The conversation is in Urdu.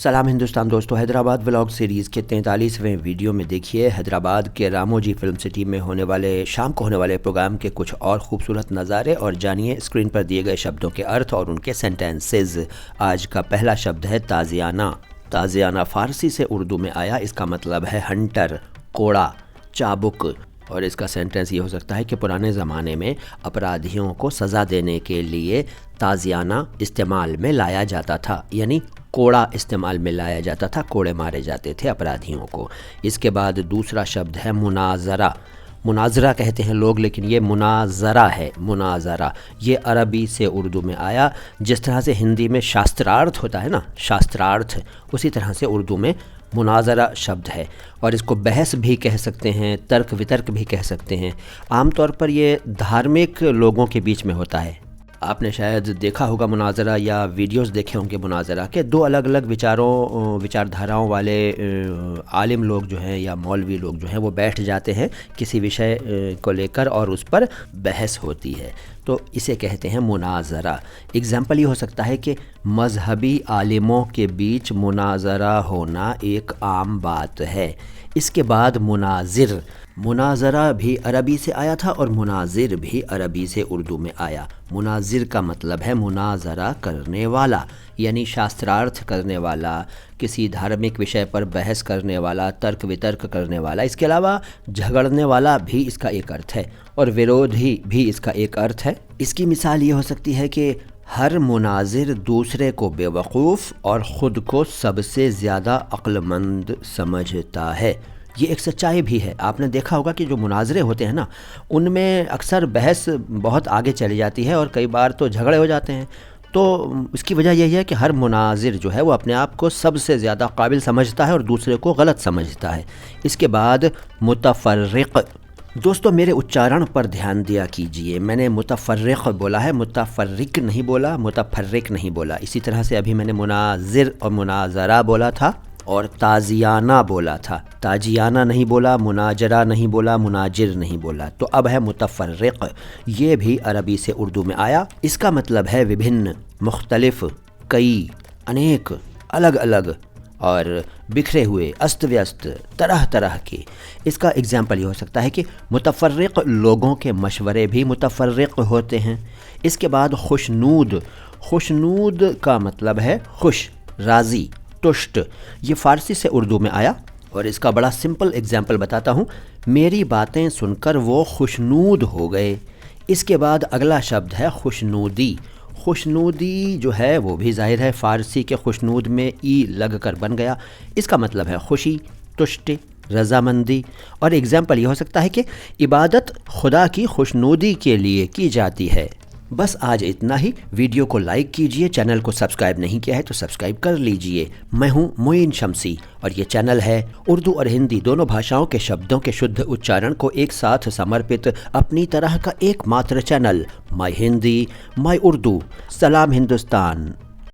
سلام ہندوستان دوستو، حیدرآباد ولاگ سیریز کے 43ویں ویڈیو میں دیکھیے حیدرآباد کے راموجی فلم سٹی میں شام کو ہونے والے پروگرام کے کچھ اور خوبصورت نظارے، اور جانیے اسکرین پر دیے گئے شبدوں کے ارتھ اور ان کے سینٹینسز۔ آج کا پہلا شبد ہے تازیانہ۔ تازیانہ فارسی سے اردو میں آیا، اس کا مطلب ہے ہنٹر، کوڑا، چابک، اور اس کا سینٹینس یہ ہو سکتا ہے کہ پرانے زمانے میں اپرادھیوں کو سزا دینے کے لیے تازیانہ استعمال میں لایا جاتا تھا، یعنی کوڑا استعمال میں لایا جاتا تھا، کوڑے مارے جاتے تھے اپرادھیوں کو۔ اس کے بعد دوسرا شبد ہے مناظرہ۔ مناظرہ کہتے ہیں لوگ، لیکن یہ مناظرہ ہے، مناظرہ۔ یہ عربی سے اردو میں آیا، جس طرح سے ہندی میں شاسترارتھ ہوتا ہے نا، شاسترارتھ، اسی طرح سے اردو میں مناظرہ شبد ہے، اور اس کو بحث بھی کہہ سکتے ہیں، ترک وترک بھی کہہ سکتے ہیں۔ عام طور پر یہ دھارمک لوگوں کے بیچ میں ہوتا ہے۔ آپ نے شاید دیکھا ہوگا مناظرہ، یا ویڈیوز دیکھے ہوں گے مناظرہ کے، دو الگ الگ وچار دھاراؤں والے عالم لوگ جو ہیں یا مولوی لوگ جو ہیں وہ بیٹھ جاتے ہیں کسی وشے کو لے کر، اور اس پر بحث ہوتی ہے، تو اسے کہتے ہیں مناظرہ۔ اگزامپل یہ ہو سکتا ہے کہ مذہبی عالموں کے بیچ مناظرہ ہونا ایک عام بات ہے۔ اس کے بعد مناظر۔ مناظرہ بھی عربی سے آیا تھا اور مناظر بھی عربی سے اردو میں آیا۔ مناظر کا مطلب ہے مناظرہ کرنے والا، یعنی شاسترارتھ کرنے والا، کسی دھارمک وشے پر بحث کرنے والا، ترک وترک کرنے والا۔ اس کے علاوہ جھگڑنے والا بھی اس کا ایک ارتھ ہے، اور ورودھی بھی اس کا ایک ارتھ ہے۔ اس کی مثال یہ ہو سکتی ہے کہ ہر مناظر دوسرے کو بے وقوف اور خود کو سب سے زیادہ عقل مند سمجھتا ہے۔ یہ ایک سچائی بھی ہے۔ آپ نے دیکھا ہوگا کہ جو مناظرے ہوتے ہیں نا، ان میں اکثر بحث بہت آگے چلی جاتی ہے، اور کئی بار تو جھگڑے ہو جاتے ہیں۔ تو اس کی وجہ یہی ہے کہ ہر مناظر جو ہے وہ اپنے آپ کو سب سے زیادہ قابل سمجھتا ہے اور دوسرے کو غلط سمجھتا ہے۔ اس کے بعد متفرق۔ دوستو میرے اچارن پر دھیان دیا کیجئے، میں نے متفرق بولا ہے، متفرق نہیں بولا، متفرق نہیں بولا۔ اسی طرح سے ابھی میں نے مناظر اور مناظرہ بولا تھا، اور تازیانہ بولا تھا، تاجیانہ نہیں بولا، مناجرہ نہیں بولا، مناجر نہیں بولا۔ تو اب ہے متفرق، یہ بھی عربی سے اردو میں آیا۔ اس کا مطلب ہے وبھن، مختلف، کئی، انیک، الگ الگ، اور بکھرے ہوئے، است ویست، طرح طرح کے۔ اس کا اگزامپل یہ ہو سکتا ہے کہ متفرق لوگوں کے مشورے بھی متفرق ہوتے ہیں۔ اس کے بعد خوشنود۔ خوشنود کا مطلب ہے خوش، راضی، تشٹ۔ یہ فارسی سے اردو میں آیا، اور اس کا بڑا سمپل اگزامپل بتاتا ہوں۔ میری باتیں سن کر وہ خوشنود ہو گئے۔ اس کے بعد اگلا شبد ہے خوشنودی۔ خوشنودی جو ہے وہ بھی ظاہر ہے فارسی کے خوشنود میں ای لگ کر بن گیا۔ اس کا مطلب ہے خوشی، تشٹی، رضامندی، اور اگزامپل یہ ہو سکتا ہے کہ عبادت خدا کی خوشنودی کے لیے کی جاتی ہے۔ بس آج اتنا ہی۔ ویڈیو کو لائک کیجئے، چینل کو سبسکرائب نہیں کیا ہے تو سبسکرائب کر لیجئے۔ میں ہوں معین شمسی، اور یہ چینل ہے اردو اور ہندی دونوں بھاشاؤں کے شبدوں کے شدھ اچارن کو ایک ساتھ سمرپت اپنی طرح کا ایک ماتر چینل، مائی ہندی، مائی اردو۔ سلام ہندوستان۔